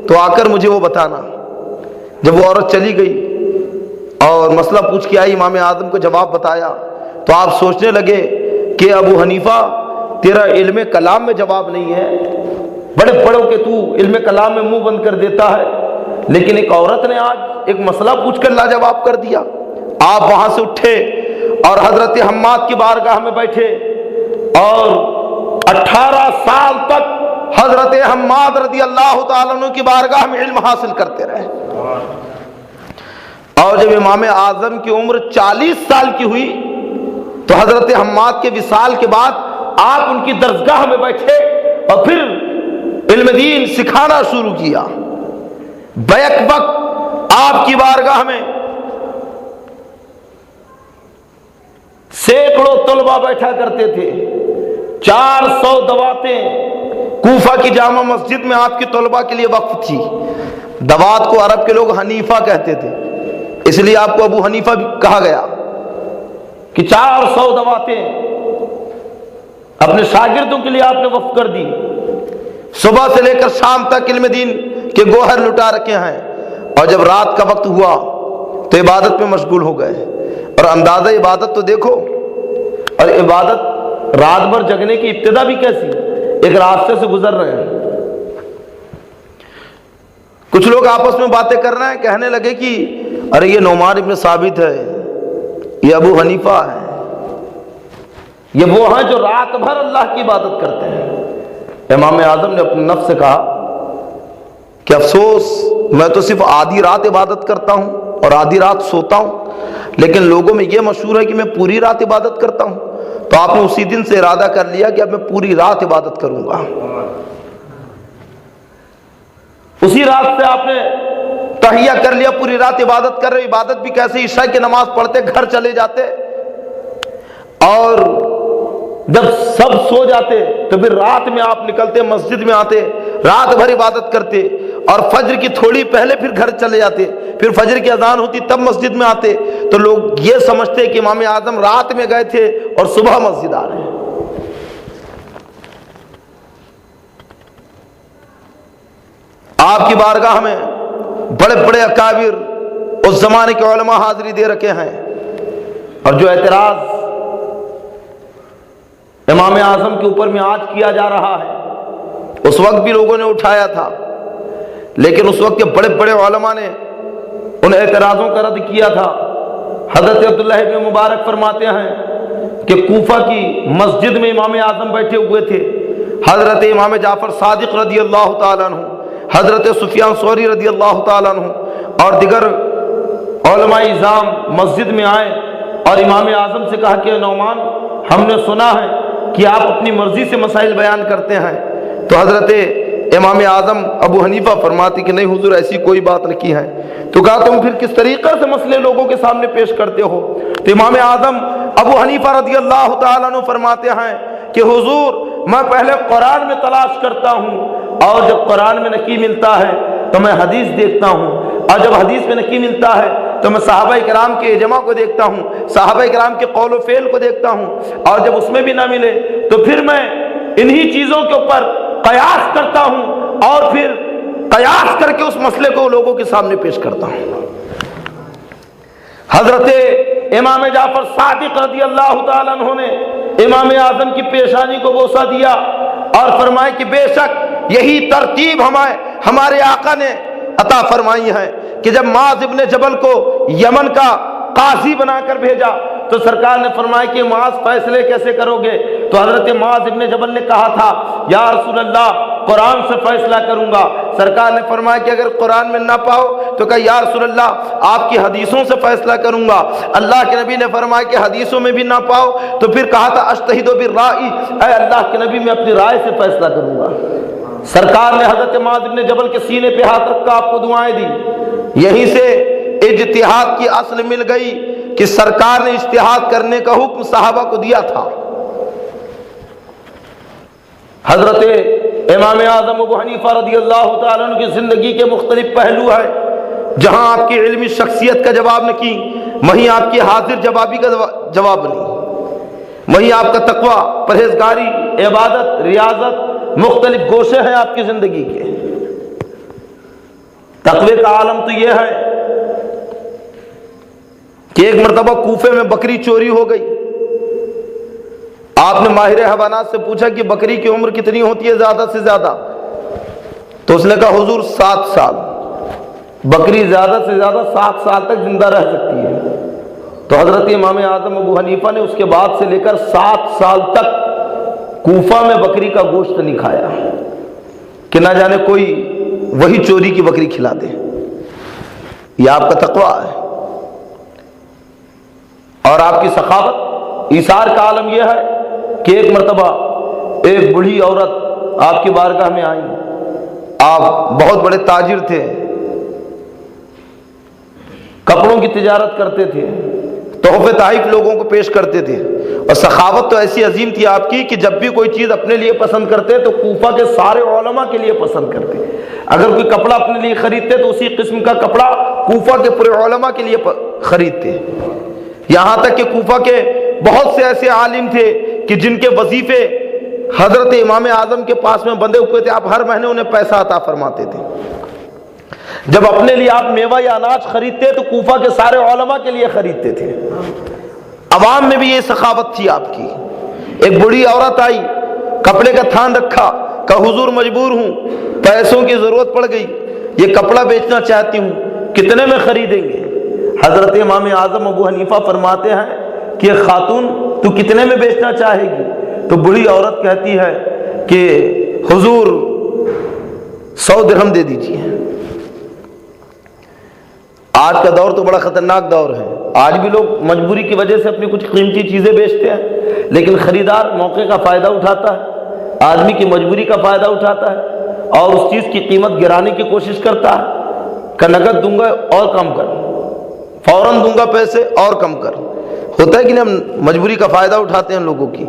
تو آ کر مجھے وہ بتانا۔ جب وہ عورت چلی گئی اور مسئلہ پوچھ کے آئی، امام اعظم کو جواب بتایا، تو آپ سوچنے لگے کہ ابو حنیفہ تیرا علم کلام میں جواب نہیں ہے، بڑے پڑھو کہ تو علم کلام میں منہ بند کر دیتا ہے، لیکن ایک عورت نے آج ایک مسئلہ پوچھ کر لاجواب کر دیا۔ آپ وہاں سے اٹھے اور حضرت حماد کی بارگاہ میں بیٹھے اور 18 سال تک حضرت حماد رضی اللہ تعالیٰ عنہ کی بارگاہ میں علم حاصل کرتے رہے۔ اور جب امام اعظم کی عمر 40 سال کی ہوئی تو حضرت حماد کے وصال کے بعد آپ ان کی درسگاہ میں بیٹھے اور پھر علم دین سکھانا شروع کیا۔ بیک وقت آپ کی بارگاہ میں سینکڑوں طلباء بیٹھا کرتے تھے، 400 دواتیں کوفہ کی جامع مسجد میں آپ کی طلباء کے لیے وقف تھی۔ دوات کو عرب کے لوگ حنیفہ کہتے تھے، اس لیے آپ کو ابو حنیفہ بھی کہا گیا کہ 400 دواتیں اپنے شاگردوں کے لیے آپ نے وقف کر دی۔ صبح سے لے کر شام تک علم دین کے گوہر لٹا رکھے ہیں، اور جب رات کا وقت ہوا تو عبادت میں مشغول ہو گئے۔ اور اندازہ عبادت تو دیکھو، اور عبادت رات بھر جگنے کی ابتدا بھی کیسی، ایک راستے سے گزر رہے ہیں۔ کچھ لوگ آپس میں باتیں کر رہے ہیں، کہنے لگے کہ ارے یہ نعمان ابن ثابت ہے، یہ ابو حنیفہ ہے، یہ وہ ہیں جو رات بھر اللہ کی عبادت کرتے ہیں۔ امام اعظم نے اپنے نفس سے کہا کہ افسوس، میں تو صرف آدھی رات عبادت کرتا ہوں اور آدھی رات سوتا ہوں، لیکن لوگوں میں یہ مشہور ہے کہ میں پوری رات عبادت کرتا ہوں۔ تو آپ نے اسی دن سے ارادہ کر لیا کہ اب میں پوری رات عبادت کروں گا۔ اسی رات سے آپ نے تحیہ کر لیا، پوری رات عبادت کر رہے، عبادت بھی کیسے، عشاء کی نماز پڑھتے گھر چلے جاتے، اور جب سب سو جاتے تو پھر رات میں آپ نکلتے، مسجد میں آتے، رات بھر عبادت کرتے، اور فجر کی تھوڑی پہلے پھر گھر چلے جاتے، پھر فجر کی اذان ہوتی تب مسجد میں آتے، تو لوگ یہ سمجھتے کہ امام اعظم رات میں گئے تھے اور صبح مسجد آ رہے ہیں۔ آپ کی بارگاہ میں بڑے بڑے اکابر اس زمانے کے علماء حاضری دے رکھے ہیں، اور جو اعتراض امام اعظم کے اوپر میں آج کیا جا رہا ہے اس وقت بھی لوگوں نے اٹھایا تھا، لیکن اس وقت کے بڑے بڑے علماء نے ان اعتراضوں کا رد کیا تھا۔ حضرت عبداللہ ابن مبارک فرماتے ہیں کہ کوفہ کی مسجد میں امام اعظم بیٹھے ہوئے تھے، حضرت امام جعفر صادق رضی اللہ تعالیٰ عنہ، حضرت سفیان ثوری رضی اللہ تعالیٰ عنہ اور دیگر علماء اعظام مسجد میں آئے اور امام اعظم سے کہا کہ نعمان، ہم نے سنا ہے کہ آپ اپنی مرضی سے مسائل بیان کرتے ہیں۔ تو حضرت امام اعظم ابو حنیفہ فرماتے کہ نہیں حضور، ایسی کوئی بات نہیں کی ہے۔ تو کہا تم پھر کس طریقے سے مسئلے لوگوں کے سامنے پیش کرتے ہو؟ تو امام اعظم ابو حنیفہ رضی اللہ تعالیٰ عنہ فرماتے ہیں کہ حضور، میں پہلے قرآن میں تلاش کرتا ہوں، اور جب قرآن میں نہیں ملتا ہے تو میں حدیث دیکھتا ہوں، اور جب حدیث میں نہیں ملتا ہے تو میں صحابہ کرام کے اجماع کو دیکھتا ہوں، صحابہ کرام کے قول و فعل کو دیکھتا ہوں، اور جب اس میں بھی نہ ملے تو پھر میں انہی چیزوں کے اوپر قیاس کرتا ہوں، اور پھر قیاس کر کے اس مسئلے کو لوگوں کے سامنے پیش کرتا ہوں۔ حضرت امام جعفر صادق رضی اللہ تعالیٰ عنہ نے امام اعظم کی پیشانی کو بوسہ دیا اور فرمائے کہ بے شک یہی ترتیب ہمارے آقا نے عطا فرمائی ہے کہ جب معاذ ابن جبل کو یمن کا قاضی بنا کر بھیجا تو سرکار نے فرمایا کہ معاذ فیصلے کیسے کرو گے؟ تو حضرت معاذ ابن جبل نے کہا تھا یا رسول اللہ قرآن سے فیصلہ کروں گا۔ سرکار نے فرمایا کہ اگر قرآن میں نہ پاؤ تو کہا یا رسول اللہ آپ کی حدیثوں سے فیصلہ کروں گا۔ اللہ کے نبی نے فرمایا کہ حدیثوں میں بھی نہ پاؤ تو پھر کہا تھا اجتہد بالرأی، اے اللہ کے نبی میں اپنی رائے سے فیصلہ کروں گا۔ سرکار نے حضرت معاذ ابن جبل کے سینے پہ ہاتھ رکھا، آپ کو دعائیں دی۔ یہیں سے اجتہاد کی اصل مل گئی کہ سرکار نے اجتہاد کرنے کا حکم صحابہ کو دیا تھا۔ حضرت امام اعظم ابو حنیفہ رضی اللہ تعالیٰ عنہ کی زندگی کے مختلف پہلو ہیں، جہاں آپ کی علمی شخصیت کا جواب نہ کی، وہیں آپ کی حاضر جوابی کا جواب نہیں، وہیں آپ کا تقوی، پرہیزگاری، عبادت، ریاضت، مختلف گوشے ہیں آپ کی زندگی کے۔ تقوی کا عالم تو یہ ہے کہ ایک مرتبہ کوفے میں بکری چوری ہو گئی۔ آپ نے ماہر حیوانات سے پوچھا کہ بکری کی عمر کتنی ہوتی ہے زیادہ سے زیادہ؟ تو اس نے کہا حضور 7 سال۔ بکری زیادہ سے زیادہ 7 سال تک زندہ رہ سکتی ہے۔ تو حضرت امام اعظم ابو حنیفہ نے اس کے بعد سے لے کر 7 سال تک کوفہ میں بکری کا گوشت نہیں کھایا کہ نہ جانے کوئی وہی چوری کی بکری کھلا دے۔ یہ آپ کا تقویٰ ہے اور آپ کی سخاوت۔ ایثار کا عالم یہ ہے کہ ایک مرتبہ ایک بوڑھی عورت آپ کی بارگاہ میں آئی، آپ بہت بڑے تاجر تھے، کپڑوں کی تجارت کرتے تھے، تحفے تحائف لوگوں کو پیش کرتے تھے، اور سخاوت تو ایسی عظیم تھی آپ کی کہ جب بھی کوئی چیز اپنے لیے پسند کرتے تو کوفہ کے سارے علماء کے لیے پسند کرتے۔ اگر کوئی کپڑا اپنے لیے خریدتے تو اسی قسم کا کپڑا کوفہ کے پورے علماء کے لیے خریدتے۔ یہاں تک کہ کوفہ کے بہت سے ایسے عالم تھے کہ جن کے وظیفے حضرت امام اعظم کے پاس میں بندے ہوئے تھے، آپ ہر مہینے انہیں پیسہ عطا فرماتے تھے۔ جب اپنے لیے آپ میوہ یا اناج خریدتے تو کوفہ کے سارے علماء کے لیے خریدتے تھے۔ عوام میں بھی یہ سخاوت تھی آپ کی۔ ایک بڑی عورت آئی، کپڑے کا تھان رکھا، کہا حضور مجبور ہوں، پیسوں کی ضرورت پڑ گئی، یہ کپڑا بیچنا چاہتی ہوں، کتنے میں خریدیں گے؟ حضرت امام اعظم ابو حنیفہ فرماتے ہیں کہ خاتون تو کتنے میں بیچنا چاہے گی؟ تو بڑی عورت کہتی ہے کہ حضور 100 درہم دے دیجیے۔ آج کا دور تو بڑا خطرناک دور ہے، آج بھی لوگ مجبوری کی وجہ سے اپنی کچھ قیمتی چیزیں بیچتے ہیں، لیکن خریدار موقع کا فائدہ اٹھاتا ہے، آدمی کی مجبوری کا فائدہ اٹھاتا ہے اور اس چیز کی قیمت گرانے کی کوشش کرتا ہے۔ کہ نقد دوں گا اور کم کر، فوراً دوں گا پیسے اور کم کر. ہوتا ہے کہ نہیں، ہم مجبوری کا فائدہ اٹھاتے ہیں لوگوں کی.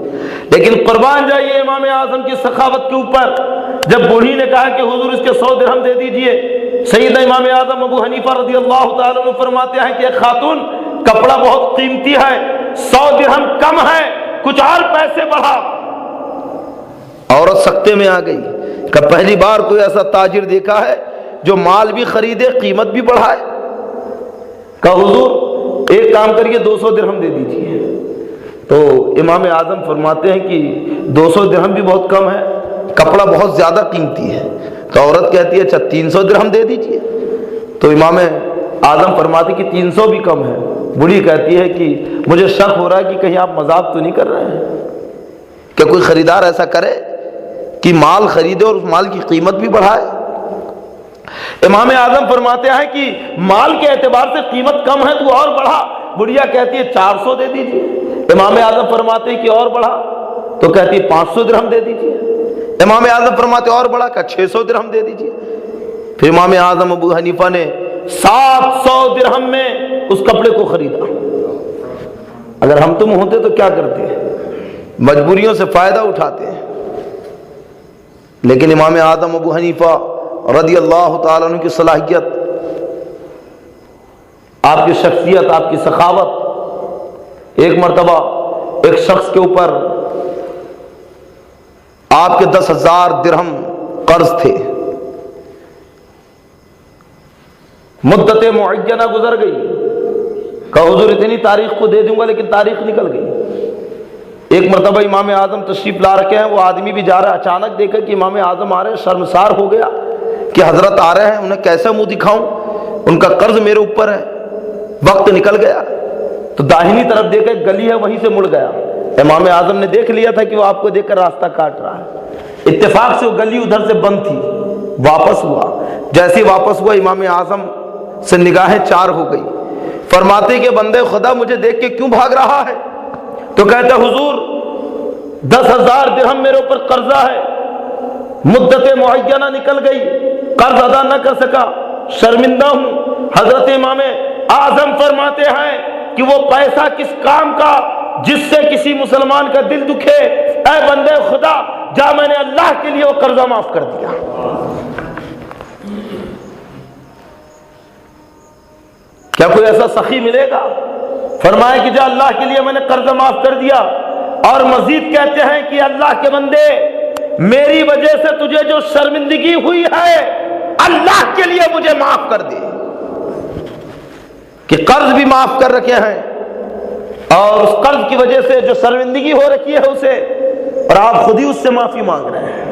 لیکن قربان جائیے امام اعظم کی سخاوت کے اوپر. جب بوڑھی نے کہا کہ حضور اس کے 100 درہم دے دیجئے، سیدنا امام اعظم ابو حنیفہ رضی اللہ تعالیٰ عنہ فرماتے ہیں کہ ایک خاتون کپڑا بہت قیمتی ہے، 100 درہم کم ہے، کچھ اور پیسے بڑھا. عورت سکتے میں آ گئی کہ پہلی بار کوئی ایسا تاجر دیکھا ہے جو مال بھی خریدے قیمت بھی بڑھائے. کہ حضور ایک کام کریے 200 درہم دے دیجیے. تو امام اعظم فرماتے ہیں کہ 200 درہم بھی بہت کم ہے، کپڑا بہت زیادہ قیمتی ہے. تو عورت کہتی ہے اچھا 300 درہم دے دیجیے. تو امام اعظم فرماتے کہ 300 بھی کم ہے. بوڑھی کہتی ہے کہ مجھے شک ہو رہا ہے کہ کہیں آپ مذاق تو نہیں کر رہے ہیں، کہ کوئی خریدار ایسا کرے کہ مال خریدے اور اس مال کی قیمت بھی بڑھائے. امام اعظم فرماتے ہیں کہ مال کے اعتبار سے قیمت کم ہے تو اور بڑھا. بڑھیا کہتی ہے 400 دے دیجیے. امام اعظم فرماتے ہیں کہ اور بڑھا. تو کہتی ہے 500 درہم دے دیجیے. امام اعظم فرماتے اور بڑھا کہ 600 درہم دے دیجیے. پھر امام اعظم ابو حنیفہ نے 700 درہم میں اس کپڑے کو خریدا. اگر ہم تم ہوتے تو کیا کرتے؟ مجبوریوں سے فائدہ اٹھاتے ہیں. لیکن امام اعظم ابو حنیفہ رضی اللہ تعالیٰ عنہ کی صلاحیت، آپ کی شخصیت، آپ کی سخاوت. ایک مرتبہ ایک شخص کے اوپر آپ کے 10,000 درہم قرض تھے. مدت معینہ گزر گئی کہ حضور اتنی تاریخ کو دے دوں گا، لیکن تاریخ نکل گئی. ایک مرتبہ امام اعظم تشریف لا رکھے ہیں، وہ آدمی بھی جا رہا ہے. اچانک دیکھا کہ امام اعظم آ رہے ہیں، شرمسار ہو گیا کہ حضرت آ رہے ہیں، انہیں کیسے منہ دکھاؤں، ان کا قرض میرے اوپر ہے. وقت نکل گیا تو داہنی طرف دیکھا ایک گلی ہے، وہیں سے مڑ گیا. امام اعظم نے دیکھ لیا تھا کہ وہ آپ کو دیکھ کر راستہ کاٹ رہا ہے. اتفاق سے وہ گلی ادھر سے بند تھی. واپس ہوا، جیسے ہی واپس ہوا امام اعظم سے نگاہیں چار ہو گئی. فرماتے کہ بندے خدا مجھے دیکھ کے کیوں بھاگ رہا ہے؟ تو کہتا حضور 10,000 درہم میرے اوپر قرضہ ہے، مدت معینہ نکل گئی، قرض ادا نہ کر سکا، شرمندہ ہوں. حضرت امام اعظم فرماتے ہیں کہ وہ پیسہ کس کام کا جس سے کسی مسلمان کا دل دکھے؟ اے بندے خدا جا، میں نے اللہ کے لیے وہ قرضہ معاف کر دیا. کیا کوئی ایسا سخی ملے گا؟ فرمایا کہ جا اللہ کے لیے میں نے قرضہ معاف کر دیا. اور مزید کہتے ہیں کہ اللہ کے بندے میری وجہ سے تجھے جو شرمندگی ہوئی ہے اللہ کے لیے مجھے معاف کر دے. کہ قرض بھی معاف کر رکھے ہیں اور اس قرض کی وجہ سے جو شرمندگی ہو رکھی ہے اسے، اور آپ خود ہی اس سے معافی مانگ رہے ہیں.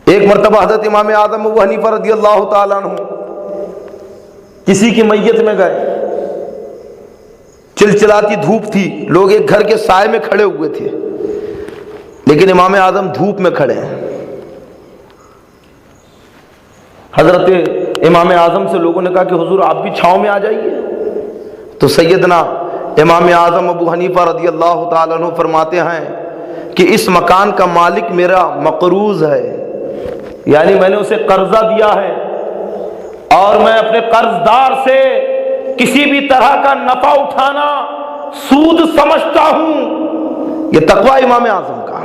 ایک مرتبہ حضرت امام اعظم ابو حنیفہ رضی اللہ تعالیٰ عنہ کسی کی میت میں گئے. چلچلاتی دھوپ تھی، لوگ ایک گھر کے سائے میں کھڑے ہوئے تھے، لیکن امام اعظم دھوپ میں کھڑے ہیں. حضرت امام اعظم سے لوگوں نے کہا کہ حضور آپ بھی چھاؤں میں آ جائیے. تو سیدنا امام اعظم ابو حنیفہ رضی اللہ تعالیٰ عنہ فرماتے ہیں کہ اس مکان کا مالک میرا مقروض ہے، یعنی میں نے اسے قرضہ دیا ہے اور میں اپنے قرض دار سے کسی بھی طرح کا نفع اٹھانا سود سمجھتا ہوں. یہ تقوی امام اعظم کا.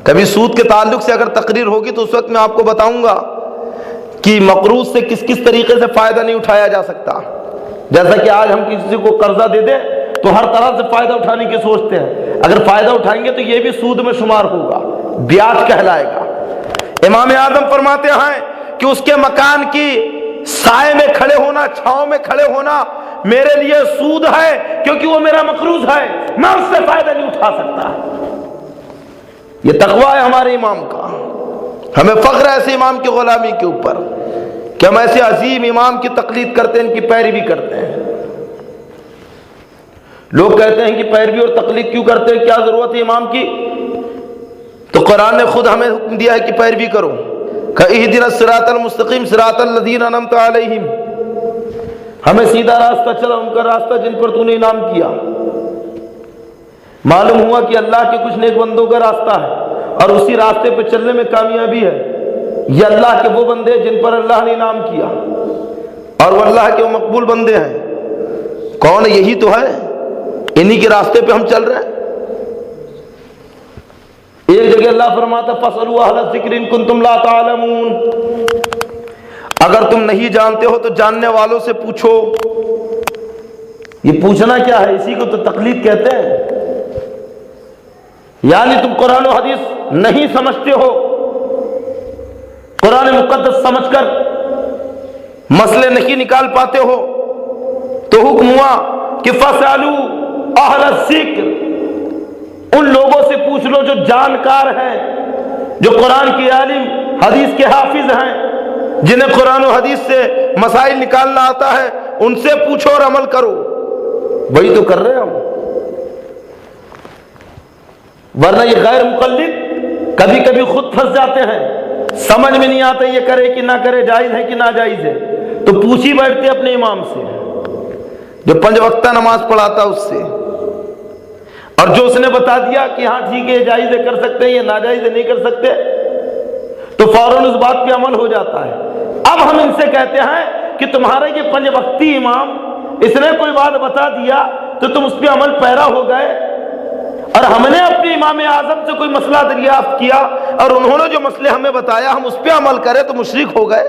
کبھی سود کے تعلق سے اگر تقریر ہوگی تو اس وقت میں آپ کو بتاؤں گا کہ مقروض سے کس کس طریقے سے فائدہ نہیں اٹھایا جا سکتا. جیسا کہ آج ہم کسی کو قرضہ دے دیں تو ہر طرح سے فائدہ اٹھانے کی سوچتے ہیں. اگر فائدہ اٹھائیں گے تو یہ بھی سود میں شمار ہوگا، بیاج کہلائے گا. امام اعظم فرماتے ہیں کہ اس کے مکان کی سائے میں کھڑے ہونا، چھاؤں میں کھڑے ہونا میرے لیے سود ہے، کیونکہ وہ میرا مقروض ہے، میں اس سے فائدہ نہیں اٹھا سکتا. یہ تقوی ہے ہمارے امام کا. ہمیں فخر ہے ایسے امام کی غلامی کے اوپر کہ ہم ایسے عظیم امام کی تقلید کرتے ہیں، ان کی پیروی کرتے ہیں. لوگ کہتے ہیں کہ پیروی اور تقلید کیوں کرتے ہیں، کیا ضرورت ہے امام کی؟ تو قرآن نے خود ہمیں حکم دیا ہے کہ پیروی کرو. کہ اہدنا الصراط المستقیم صراط الذین انعمت علیہم، ہمیں سیدھا راستہ چلا، ان کا راستہ جن پر تو نے انعام کیا. معلوم ہوا کہ اللہ کے کچھ نیک بندوں کا راستہ ہے اور اسی راستے پہ چلنے میں کامیابی ہے، یہ اللہ کے وہ بندے جن پر اللہ نے انعام کیا، اور وہ اللہ کے وہ مقبول بندے ہیں۔ کون ہے؟ یہی تو ہے، انہی کے راستے پہ ہم چل رہے ہیں۔ ایک جگہ اللہ فرماتا فَاسْأَلُوا أَهْلَ الذِّكْرِ إِن كُنتُمْ لَا تَعْلَمُونَ، اگر تم نہیں جانتے ہو تو جاننے والوں سے پوچھو۔ یہ پوچھنا کیا ہے؟ اسی کو تو تقلید کہتے ہیں۔ یعنی تم قرآن و حدیث نہیں سمجھتے ہو، قرآن مقدس سمجھ کر مسئلے نہیں نکال پاتے ہو، تو حکم ہوا کہ فَاسْأَلُوا أَهْلَ الذِّكْرِ، ان لوگوں سے پوچھ لو جو جانکار ہیں، جو قرآن کے عالم، حدیث کے حافظ ہیں، جنہیں قرآن و حدیث سے مسائل نکالنا آتا ہے، ان سے پوچھو اور عمل کرو۔ وہی تو کر رہے ہم، ورنہ یہ غیر مقلد کبھی کبھی خود پھنس جاتے ہیں، سمجھ میں نہیں آتا یہ کرے کہ نہ کرے، جائز ہے کہ ناجائز ہے، تو پوچھ ہی بیٹھتے اپنے امام سے جو 5 وقتہ نماز پڑھاتا اس سے، اور جو اس نے بتا دیا کہ ہاں ٹھیک ہے جائز ہے کر سکتے ہیں، یہ ناجائز ہے نہیں کر سکتے، تو فوراً اس بات پہ عمل ہو جاتا ہے۔ اب ہم ان سے کہتے ہیں کہ تمہارا یہ 5 وقتی امام، اس نے کوئی بات بتا دیا تو تم اس پہ عمل پیرا ہو گئے، اور ہم نے اپنے امام اعظم سے کوئی مسئلہ دریافت کیا اور انہوں نے جو مسئلے ہمیں بتایا ہم اس پہ عمل کرے تو مشرک ہو گئے۔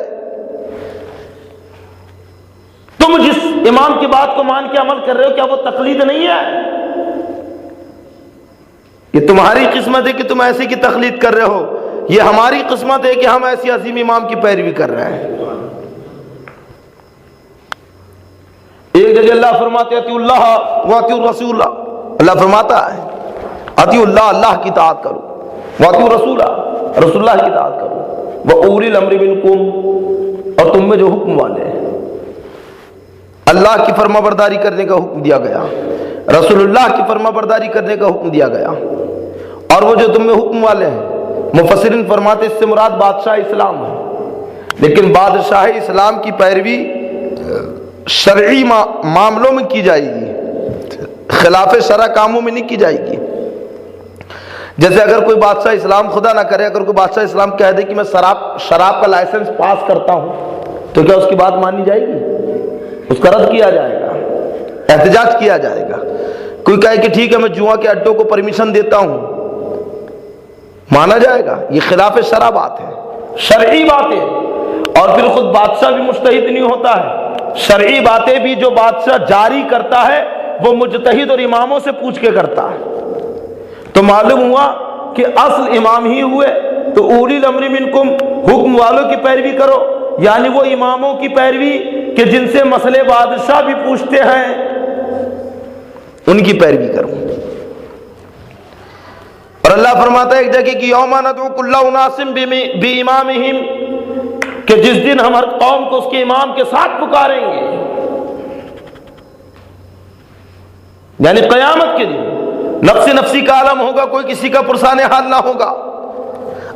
تم جس امام کی بات کو مان کے عمل کر رہے ہو، کیا وہ تقلید نہیں ہے؟ یہ تمہاری قسمت ہے کہ تم ایسی کی تقلید کر رہے ہو، یہ ہماری قسمت ہے کہ ہم ایسی عظیم امام کی پیروی کر رہے ہیں۔ ایک جگہ اللہ فرماتے اطیعوا اللہ واطیعوا الرسول، اللہ فرماتا ہے اطیعوا اللہ، اللہ کی اطاعت کرو، واطیعوا الرسول، رسول اللہ کی اطاعت کرو، وأولی الامر منکم، اور تم میں جو حکم والے ہیں۔ اللہ کی فرما برداری کرنے کا حکم دیا گیا، رسول اللہ کی فرما برداری کرنے کا حکم دیا گیا، اور وہ جو تم میں حکم والے ہیں، مفسرین فرماتے اس سے مراد بادشاہ اسلام ہے، لیکن بادشاہ اسلام کی پیروی شرعی معاملوں میں کی جائے گی، خلاف شرع کاموں میں نہیں کی جائے گی۔ جیسے اگر کوئی بادشاہ اسلام، خدا نہ کرے اگر کوئی بادشاہ اسلام کہہ دے کہ میں شراب کا لائسنس پاس کرتا ہوں، تو کیا اس کی بات مانی جائے گی؟ اس کا رد کیا جائے گا، احتجاج کیا جائے گا۔ کوئی کہے کہ ٹھیک ہے میں جوا کے اڈوں کو پرمیشن دیتا ہوں، مانا جائے گا؟ یہ خلاف شرع بات ہے، شرعی بات ہے، اور پھر خود بادشاہ بھی مجتہد نہیں ہوتا ہے، شرعی باتیں بھی جو بادشاہ جاری کرتا ہے وہ مجتہد اور اماموں سے پوچھ کے کرتا ہے۔ تو معلوم ہوا کہ اصل امام ہی ہوئے، تو اولی الامر منکم، حکم والوں کی پیروی کرو، یعنی وہ اماموں کی پیروی کہ جن سے مسئلے بادشاہ بھی پوچھتے ہیں، ان کی پیروی کرو۔ اور اللہ فرماتا ہے ایک جگہ کہ یوم ندعو کل اناس بامامہم، کہ جس دن ہم ہر قوم کو اس کے امام کے ساتھ پکاریں گے، یعنی قیامت کے دن نفسی نفسی کا عالم ہوگا، کوئی کسی کا پرسان حال نہ ہوگا۔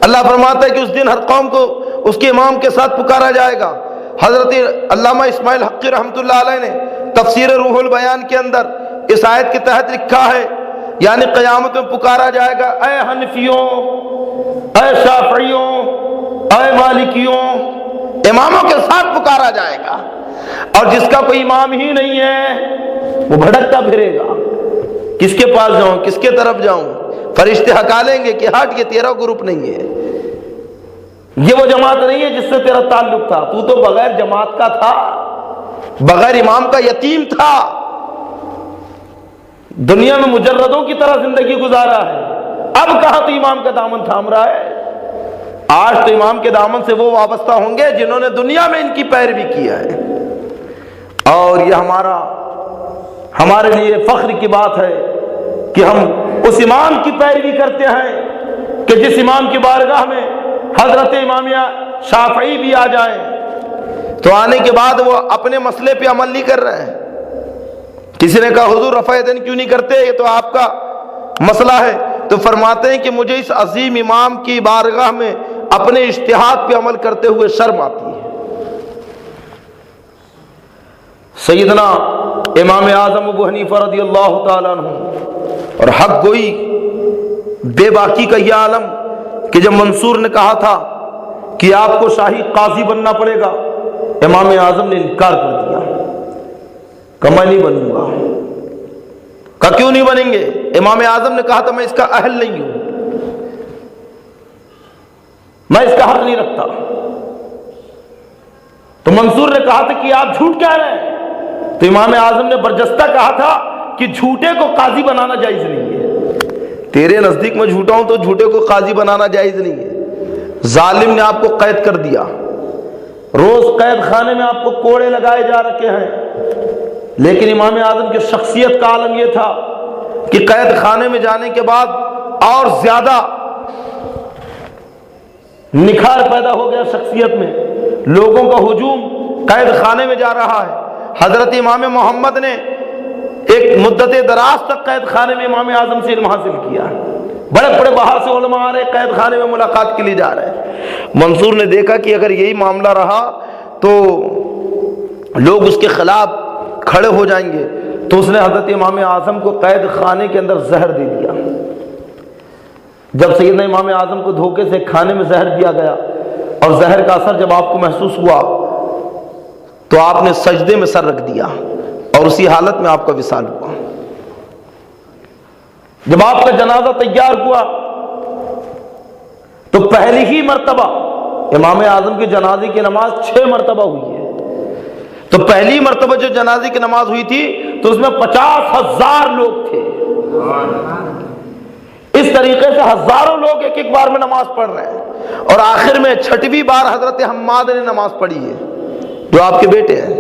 اللہ فرماتا ہے کہ اس دن ہر قوم کو اس کے امام کے ساتھ پکارا جائے گا۔ حضرت علامہ اسماعیل حقی رحمۃ اللہ علیہ نے تفسیر روح البیان کے اندر اس آیت کے تحت لکھا ہے، یعنی قیامت میں پکارا جائے گا اے حنفیوں، اے شافعیوں، اے مالکیوں، اماموں کے ساتھ پکارا جائے گا، اور جس کا کوئی امام ہی نہیں ہے وہ بھٹکتا پھرے گا، کس کے پاس جاؤں، کس کے طرف جاؤں؟ فرشتے ہکالیں گے کہ ہٹ، یہ تیرا گروپ نہیں ہے، یہ وہ جماعت نہیں ہے جس سے تیرا تعلق تھا، تو بغیر جماعت کا تھا، بغیر امام کا یتیم تھا، دنیا میں مجردوں کی طرح زندگی گزارا ہے، اب کہاں تو امام کا دامن تھام رہا ہے؟ آج تو امام کے دامن سے وہ وابستہ ہوں گے جنہوں نے دنیا میں ان کی پیروی کیا ہے۔ اور یہ ہمارے لیے فخر کی بات ہے کہ ہم اس امام کی پیروی کرتے ہیں کہ جس امام کی بارگاہ میں حضرت امامیہ شافعی بھی آ جائیں تو آنے کے بعد وہ اپنے مسئلے پہ عمل نہیں کر رہے ہیں۔ کسی نے کہا حضور رفع دین کیوں نہیں کرتے، یہ تو آپ کا مسئلہ ہے، تو فرماتے ہیں کہ مجھے اس عظیم امام کی بارگاہ میں اپنے اجتہاد پہ عمل کرتے ہوئے شرم آتی ہے۔ سیدنا امام اعظم ابو حنیفہ رضی اللہ تعالیٰ عنہ اور حق گوئی بے باکی کا یہ عالم کہ جب منصور نے کہا تھا کہ آپ کو شاہی قاضی بننا پڑے گا، امام اعظم نے انکار کر دیا کہ میں نہیں بنوں گا۔ کہا کیوں نہیں بنیں گے؟ امام اعظم نے کہا تھا میں اس کا اہل نہیں ہوں، میں اس کا حق نہیں رکھتا۔ تو منصور نے کہا تھا کہ آپ جھوٹ کہہ رہے ہیں، تو امام اعظم نے برجستہ کہا تھا کہ جھوٹے کو قاضی بنانا جائز نہیں ہے۔ تیرے نزدیک میں جھوٹا ہوں تو جھوٹے کو قاضی بنانا جائز نہیں ہے۔ ظالم نے آپ کو قید کر دیا، روز قید خانے میں آپ کو کوڑے لگائے جا رکھے ہیں، لیکن امام اعظم کی شخصیت کا عالم یہ تھا کہ قید خانے میں جانے کے بعد اور زیادہ نکھار پیدا ہو گیا شخصیت میں، لوگوں کا ہجوم قید خانے میں جا رہا ہے۔ حضرت امام محمد نے ایک مدت دراز تک قید خانے میں امام اعظم سے علم حاصل کیا، بڑے بڑے باہر سے علماء آ رہے قید خانے میں ملاقات کے لیے جا رہے ہیں۔ منصور نے دیکھا کہ اگر یہی معاملہ رہا تو لوگ اس کے خلاف کھڑے ہو جائیں گے، تو اس نے حضرت امام اعظم کو قید خانے کے اندر زہر دے دیا۔ جب سیدنا امام اعظم کو دھوکے سے کھانے میں زہر دیا گیا اور زہر کا اثر جب آپ کو محسوس ہوا تو آپ نے سجدے میں سر رکھ دیا اور اسی حالت میں آپ کا وصال ہوا۔ جب آپ کا جنازہ تیار ہوا تو پہلی ہی مرتبہ امام اعظم کے جنازے کی نماز 6 مرتبہ ہوئی ہے، تو پہلی مرتبہ جو جنازے کی نماز ہوئی تھی تو اس میں 50,000 لوگ تھے۔ اس طریقے سے ہزاروں لوگ ایک ایک بار میں نماز پڑھ رہے ہیں، اور آخر میں 6ویں بار حضرت حماد نے نماز پڑھی ہے جو آپ کے بیٹے ہیں۔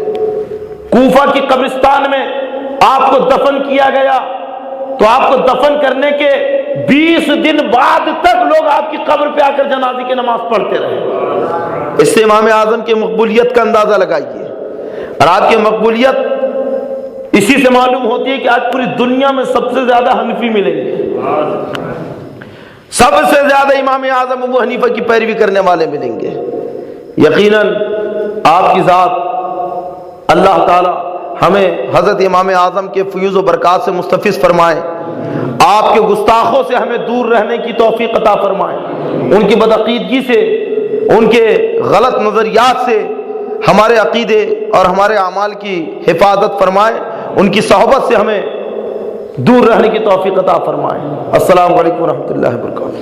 کوفہ کی قبرستان میں آپ کو دفن کیا گیا، تو آپ کو دفن کرنے کے 20 دن بعد تک لوگ آپ کی قبر پہ آ کر جنازے کی نماز پڑھتے رہے۔ اس سے امام اعظم کی مقبولیت کا اندازہ لگائیے، اور آپ کی مقبولیت اسی سے معلوم ہوتی ہے کہ آج پوری دنیا میں سب سے زیادہ حنفی ملیں گے، سب سے زیادہ امام اعظم ابو حنیفہ کی پیروی کرنے والے ملیں گے۔ یقیناً آپ کی ذات اللہ تعالی ہمیں حضرت امام اعظم کے فیوز و برکات سے مستفیض فرمائے، آپ کے گستاخوں سے ہمیں دور رہنے کی توفیق عطا فرمائے، ان کی بدعقیدگی سے، ان کے غلط نظریات سے ہمارے عقیدے اور ہمارے اعمال کی حفاظت فرمائے، ان کی صحبت سے ہمیں دور رہنے کی توفیق عطا فرمائے۔ السلام علیکم ورحمۃ اللہ وبرکاتہ۔